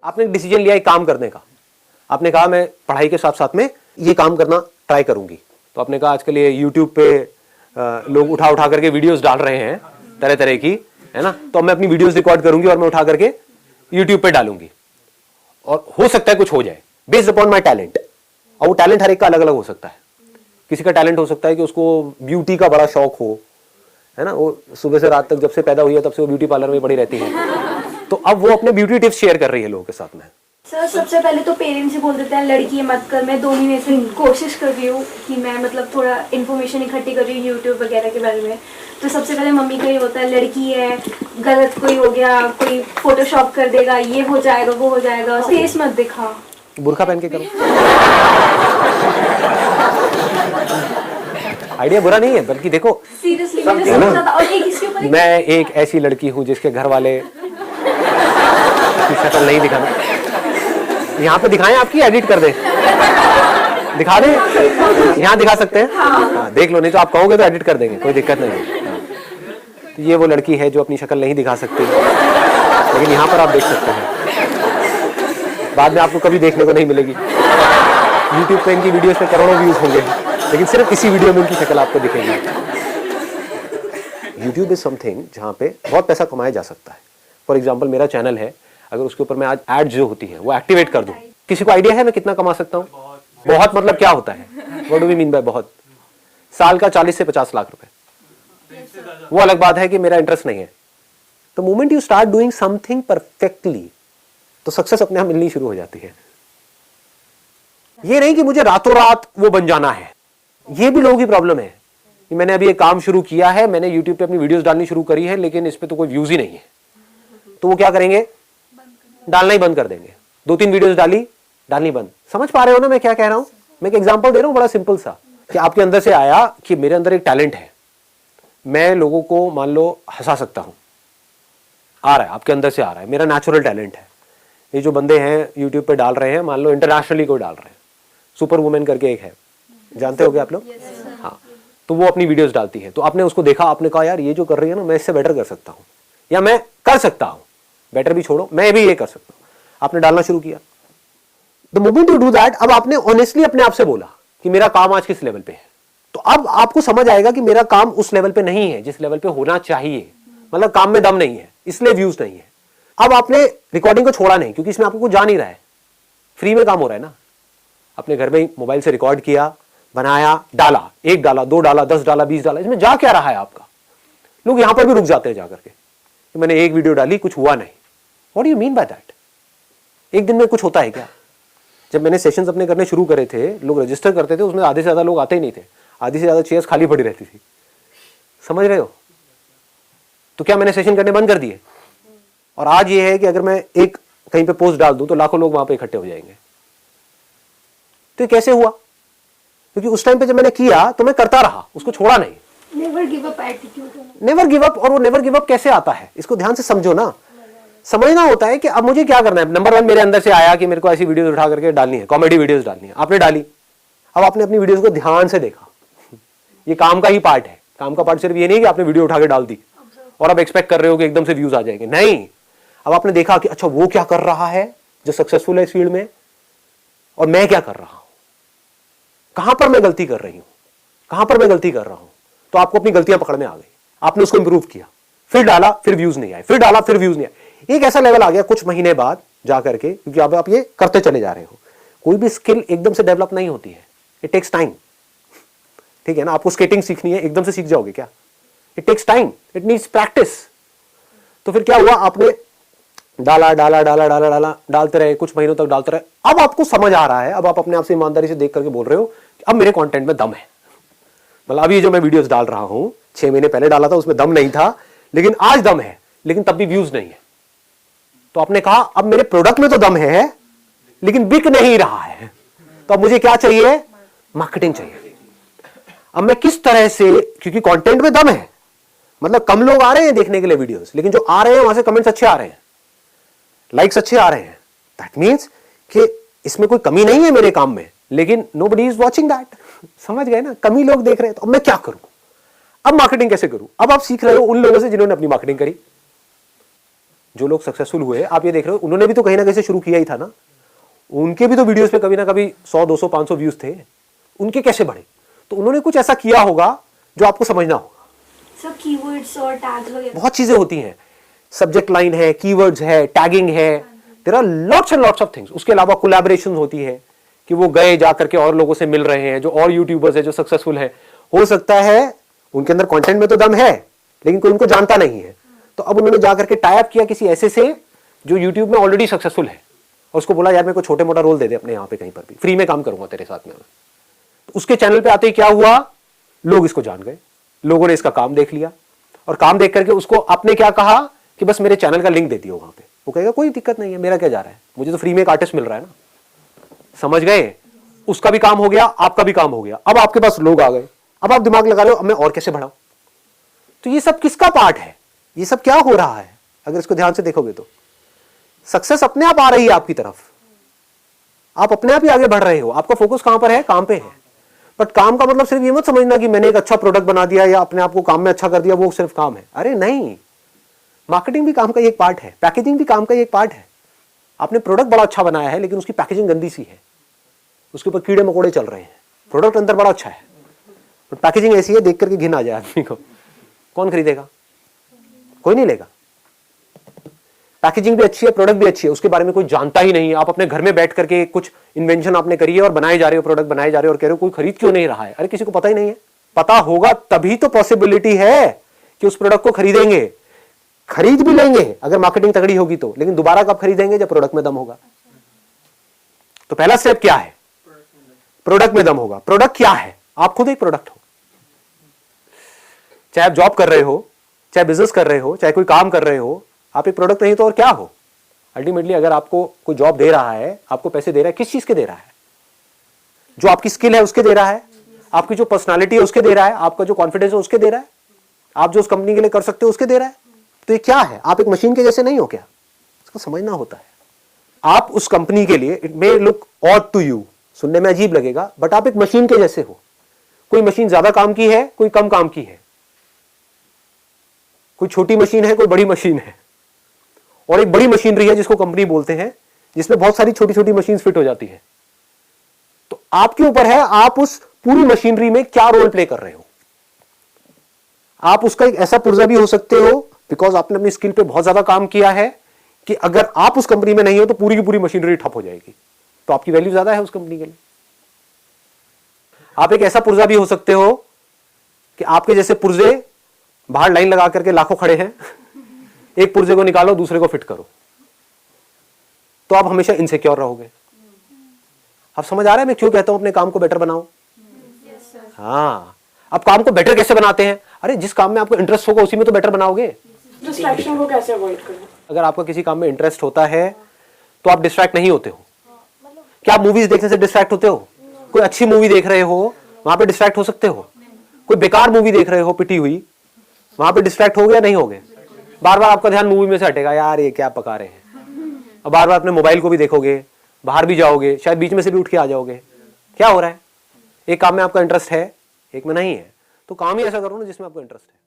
आपने एक डिसीजन लिया एक काम करने का, आपने कहा मैं पढ़ाई के साथ साथ में ये काम करना ट्राई करूंगी। तो आपने कहा आजकल ये यूट्यूब पे लोग उठा उठा करके वीडियोस डाल रहे हैं तरह तरह की, है ना, तो मैं अपनी वीडियोस रिकॉर्ड करूंगी और मैं उठा करके यूट्यूब पे डालूंगी और हो सकता है कुछ हो जाए बेस्ड अपॉन माई टैलेंट। और वो टैलेंट हर एक का अलग अलग हो सकता है। किसी का टैलेंट हो सकता है कि उसको ब्यूटी का बड़ा शौक हो, है ना, वो सुबह से रात तक जब से पैदा हुई है तब से वो ब्यूटी पार्लर में पड़ी रहती है, तो अब वो अपने ब्यूटी टिप्स शेयर कर रही है लोगों के साथ में। सर सबसे पहले तो पेरेंट्स ही बोल देते हैं लड़की मत कर। मैं 2 महीने से कोशिश कर रही हूँ कि मैं मतलब थोड़ा इन्फॉर्मेशन इकट्ठी कर रही हूँ यूट्यूब वगैरह के बारे में। तो सबसे पहले मम्मी का ही होता है लड़की है, गलत कोई हो गया, कोई फोटोशॉप कर देगा, ये हो जाएगा वो हो जाएगा, फेस मत दिखा, बुर्का पहन के करो। आइडिया बुरा नहीं है, बल्कि देखो सीरियसली मैंने सोचा था। और एक इसके ऊपर मैं एक ऐसी लड़की हूँ जिसके घर वाले की शक्ल नहीं दिखाना। यहाँ पे दिखाएं, आपकी एडिट कर दे, दिखा दे, यहाँ दिखा सकते हैं। हाँ, देख लो, नहीं तो आप कहोगे तो एडिट कर देंगे, कोई दिक्कत नहीं है। तो ये वो लड़की है जो अपनी शक्ल नहीं दिखा सकती, लेकिन यहाँ पर आप देख सकते हैं। बाद में आपको कभी देखने को नहीं मिलेगी। यूट्यूब पे इनकी वीडियोस पे करोड़ों व्यूज होंगे, लेकिन सिर्फ इसी वीडियो में उनकी शक्ल आपको दिखेगी। यूट्यूब इज समथिंग जहाँ पे बहुत पैसा कमाया जा सकता है। फॉर एग्जाम्पल मेरा चैनल है, अगर उसके ऊपर मैं आज एड जो होती है वो एक्टिवेट कर दूं, किसी को आइडिया है मैं कितना कमा सकता हूँ? बहुत मतलब क्या होता है? What do we mean by बहुत? साल का 40 से 50 लाख रुपए। वो अलग बात है कि मेरा इंटरेस्ट नहीं है। तो moment you start doing something perfectly, तो सक्सेस अपने आप मिलनी शुरू हो जाती है। ये नहीं कि मुझे रातों रात वो बन जाना है। ये भी लोगों की प्रॉब्लम है कि मैंने अभी एक काम शुरू किया है, मैंने यूट्यूब पे अपनी वीडियोस डालनी शुरू करी है, लेकिन इस पे तो कोई व्यूज ही नहीं है। तो वो क्या करेंगे? डालना ही बंद कर देंगे। 2-3 वीडियोस डालनी बंद। समझ पा रहे हो ना मैं क्या कह रहा हूं? मैं एक एग्जांपल दे रहा हूं बड़ा सिंपल सा, कि आपके अंदर से आया कि मेरे अंदर एक टैलेंट है, मैं लोगों को मान लो हंसा सकता हूं। आ रहा है, आपके अंदर से आ रहा है, मेरा नेचुरल टैलेंट है। ये जो बंदे हैं यूट्यूब पे डाल रहे हैं, मान लो इंटरनेशनली कोई डाल रहे हैं, सुपर वुमेन करके एक है, जानते होगे आप लोग? हाँ, तो वो अपनी वीडियोस डालती है। तो आपने उसको देखा, आपने कहा यार ये जो कर रही है ना, मैं इससे बेटर कर सकता हूँ, या मैं कर सकता हूँ, बेटर भी छोड़ो, मैं भी ये कर सकता हूँ। आपने डालना शुरू किया। The moment you do that, अब आपने ऑनेस्टली अपने आप से बोला कि मेरा काम आज किस लेवल पे है, तो अब आपको समझ आएगा कि मेरा काम उस लेवल पे नहीं है जिस लेवल पे होना चाहिए। मतलब काम में दम नहीं है, इसलिए व्यूज नहीं है। अब आपने रिकॉर्डिंग को छोड़ा नहीं, क्योंकि इसमें आपको कुछ जा नहीं रहा है, फ्री में काम हो रहा है ना। अपने घर में मोबाइल से रिकॉर्ड किया, बनाया, डाला, 1 डाला, 2 डाला, 10 डाला, 20 डाला, इसमें जा क्या रहा है आपका? लोग यहां पर भी रुक जाते हैं जाकर के, तो मैंने 1 वीडियो डाली, कुछ हुआ नहीं। What do you mean by that? एक दिन में कुछ होता है क्या? जब मैंने सेशंस अपने करने शुरू करे थे, लोग रजिस्टर करते थे, उसमें आधे से ज्यादा लोग आते ही नहीं थे, आधी से ज्यादा चेयर्स खाली पड़ी रहती थी। समझ रहे हो? तो क्या मैंने सेशन करने बंद कर दिए? और आज ये है कि अगर मैं एक कहीं पे पोस्ट डाल दूं तो लाखों लोग वहां पे इकट्ठे हो जाएंगे। तो ये कैसे हुआ? क्योंकि उस टाइम पे जब मैंने किया तो मैं करता रहा, उसको छोड़ा नहीं। Never give up attitude. Never give up. और वो नेवर गिव अप कैसे आता है, इसको ध्यान से समझो ना। समझना होता है कि अब मुझे क्या करना है। नंबर 1 मेरे अंदर से आया कि मेरे को ऐसी वीडियोस उठा करके डालनी है, कॉमेडी वीडियोस डालनी है। आपने डाली, अब आपने अपनी वीडियोस को ध्यान से देखा। ये काम का ही पार्ट है। काम का पार्ट सिर्फ ये नहीं कि आपने वीडियो उठा के डाल दी और अब एक्सपेक्ट कर रहे हो कि एकदम से व्यूज आ जाएंगे। नहीं, अब आपने देखा कि अच्छा वो क्या कर रहा है जो सक्सेसफुल है इस फील्ड में, और मैं क्या कर रहा हूं, कहां पर मैं गलती कर रही हूं, कहां पर मैं गलती कर रहा हूं। तो आपको अपनी गलतियां पकड़ में आ गई, आपने उसको इंप्रूव किया, फिर डाला, फिर व्यूज नहीं आए, फिर डाला, फिर व्यूज नहीं आए। एक ऐसा लेवल आ गया कुछ महीने बाद जाकर के, क्योंकि अब आप ये करते चले जा रहे हो। कोई भी स्किल एकदम से डेवलप नहीं होती है, इट टेक्स टाइम। ठीक है ना? आपको स्केटिंग सीखनी है, एकदम से सीख जाओगे क्या? It takes time, it needs practice. तो फिर क्या हुआ? आपने डाला डाला डाला डाला डाला डालते रहे, कुछ महीनों तक डालते रहे। अब आपको समझ आ रहा है, अब आप अपने आप से ईमानदारी से देख करके बोल रहे हो कि अब मेरे कंटेंट में दम है। मतलब अभी जो मैं वीडियोस डाल रहा हूं, 6 महीने पहले डाला था, उसमें दम नहीं था, लेकिन आज दम है, लेकिन तब भी व्यूज नहीं है। तो आपने कहा अब मेरे प्रोडक्ट में तो दम है, लेकिन बिक नहीं रहा है। तो अब मुझे क्या चाहिए? मार्केटिंग चाहिए। अब मैं किस तरह से, क्योंकि कंटेंट में दम है, मतलब कम लोग आ रहे हैं देखने के लिए वीडियोस, लेकिन जो आ रहे हैं वहां से कमेंट्स अच्छे आ रहे हैं, लाइक्स अच्छे आ रहे हैं। दैट मीन्स कि इसमें कोई कमी नहीं है मेरे काम में, लेकिन नोबडी इज वॉचिंग दैट। समझ गए ना? कमी लोग देख रहे हैं, तो अब मैं क्या करूं? अब मार्केटिंग कैसे करूं? अब आप सीख रहे हो उन लोगों से जिन्होंने अपनी मार्केटिंग करी। जो लोग सक्सेसफुल हुए, आप ये देख रहे हो, उन्होंने भी तो कहीं ना कहीं से शुरू किया ही था ना। उनके भी तो वीडियोस पे कभी ना कभी 100, 200, 500 व्यूज थे। उनके कैसे बढ़े? तो उन्होंने कुछ ऐसा किया होगा जो आपको समझना होगा। सब कीवर्ड्स और टैग्स वगैरह बहुत चीजें होती हैं, सब्जेक्ट लाइन है, कीवर्ड्स है, टैगिंग है, there are lots and lots of things. उसके अलावा कोलैबोरेशन होती है कि वो गए जाकर के और लोगों से मिल रहे हैं, जो और यूट्यूबर्स है जो सक्सेसफुल है। हो सकता है उनके अंदर कंटेंट में तो दम है, लेकिन कोई उनको जानता नहीं है, तो अब उन्होंने जाकर के टाई अप किया किसी ऐसे से जो यूट्यूब में ऑलरेडी सक्सेसफुल है, और उसको बोला यार मेरे को छोटे मोटा रोल दे दे अपने यहाँ पे कहीं पर भी, फ्री में काम करूंगा तेरे साथ में। तो उसके चैनल पे आते ही क्या हुआ, लोग इसको जान गए, लोगों ने इसका काम देख लिया, और काम देख करके उसको आपने क्या कहा कि बस मेरे चैनल का लिंक दे दियो वहां पे। वो कहेगा कोई दिक्कत नहीं है, मेरा क्या जा रहा है, मुझे तो फ्री में एक आर्टिस्ट मिल रहा है ना। समझ गए? उसका भी काम हो गया, आपका भी काम हो गया। अब आपके पास लोग आ गए, अब आप दिमाग लगा रहे हो अब मैं और कैसे बढ़ाऊं। तो ये सब किसका पार्ट है? ये सब क्या हो रहा है? अगर इसको ध्यान से देखोगे तो सक्सेस अपने आप आ रही है आपकी तरफ, आप अपने आप ही आगे बढ़ रहे हो। आपका फोकस कहां पर है? काम पे है। बट काम का मतलब सिर्फ ये मत समझना कि मैंने एक अच्छा प्रोडक्ट बना दिया या अपने आप को काम में अच्छा कर दिया, वो सिर्फ काम है। अरे नहीं, मार्केटिंग भी काम का एक पार्ट है, पैकेजिंग भी काम का एक पार्ट है। आपने प्रोडक्ट बड़ा अच्छा बनाया है लेकिन उसकी पैकेजिंग गंदी सी है, उसके ऊपर कीड़े मकोड़े चल रहे हैं। प्रोडक्ट अंदर बड़ा अच्छा है, बट पैकेजिंग ऐसी है देख करके घिन आ जाए आदमी को। कौन खरीदेगा? कोई नहीं लेगा। पैकेजिंग भी अच्छी है, प्रोडक्ट भी अच्छी है, उसके बारे में कोई जानता ही नहीं है। आप अपने घर में बैठ करके कुछ इन्वेंशन आपने करी है और बनाए जा रहे हो, प्रोडक्ट बनाए जा रहे हो, और कह रहे हो कोई खरीद क्यों नहीं रहा है। अरे किसी को पता ही नहीं है। पता होगा तभी तो पॉसिबिलिटी है कि उस प्रोडक्ट को खरीदेंगे। खरीद भी लेंगे अगर मार्केटिंग तगड़ी होगी तो, लेकिन दोबारा कब खरीदेंगे? जब प्रोडक्ट में दम होगा। तो पहला स्टेप क्या है? प्रोडक्ट में दम होगा। प्रोडक्ट क्या है? आप खुद एक प्रोडक्ट हो। चाहे आप जॉब कर रहे हो, चाहे बिजनेस कर रहे हो, चाहे कोई काम कर रहे हो, आप एक प्रोडक्ट नहीं तो और क्या हो? अल्टीमेटली अगर आपको कोई जॉब दे रहा है, आपको पैसे दे रहा है, किस चीज के दे रहा है? जो आपकी स्किल है उसके दे रहा है, आपकी जो पर्सनालिटी है उसके दे रहा है, आपका जो कॉन्फिडेंस है उसके दे रहा है, आप जो उस कंपनी के लिए कर सकते हो उसके दे रहा है। तो ये क्या है? आप एक मशीन के जैसे नहीं हो क्या? इसको समझना होता है। आप उस कंपनी के लिए, it may look odd to you, सुनने में अजीब लगेगा, बट आप एक मशीन के जैसे हो। कोई मशीन ज्यादा काम की है, कोई कम काम की है, कोई छोटी मशीन है, कोई बड़ी मशीन है, और एक बड़ी मशीनरी है जिसको कंपनी बोलते हैं, जिसमें बहुत सारी छोटी छोटी मशीन फिट हो जाती है। तो आपके ऊपर है आप उस पूरी मशीनरी में क्या रोल प्ले कर रहे हो। आप उसका एक ऐसा पुर्जा भी हो सकते हो, बिकॉज आपने अपनी स्किल पे बहुत ज्यादा काम किया है, कि अगर आप उस कंपनी में नहीं हो तो पूरी की पूरी मशीनरी ठप हो जाएगी, तो आपकी वैल्यू ज्यादा है उस कंपनी के लिए। आप एक ऐसा पुर्जा भी हो सकते हो कि आपके जैसे पुर्जे बाहर लाइन लगा करके लाखों खड़े हैं, एक पुर्जे को निकालो दूसरे को फिट करो, तो आप हमेशा इनसिक्योर रहोगे। आप समझ आ रहा है मैं क्यों कहता हूं अपने काम को बेटर बनाओ? हाँ, अब काम को बेटर कैसे बनाते हैं? अरे जिस काम में आपको इंटरेस्ट होगा उसी में तो बेटर बनाओगे। डिस्ट्रैक्शन को कैसे अवॉइड करें? अगर आपका किसी काम में इंटरेस्ट होता है तो आप डिस्ट्रैक्ट नहीं होते हो। क्या आप मूवीज देखने से डिस्ट्रैक्ट होते हो? कोई अच्छी मूवी देख रहे हो वहां पे डिस्ट्रैक्ट हो सकते हो। कोई बेकार मूवी देख रहे हो पिटी हुई, वहां पे डिस्ट्रैक्ट हो गया नहीं हो गए? बार बार आपका ध्यान मूवी में से हटेगा, यार ये क्या पका रहे हैं। अब बार बार अपने मोबाइल को भी देखोगे, बाहर भी जाओगे, शायद बीच में से भी उठ के आ जाओगे। क्या हो रहा है? एक काम में आपका इंटरेस्ट है, एक में नहीं है, तो काम ही ऐसा करो ना जिसमें आपको इंटरेस्ट है।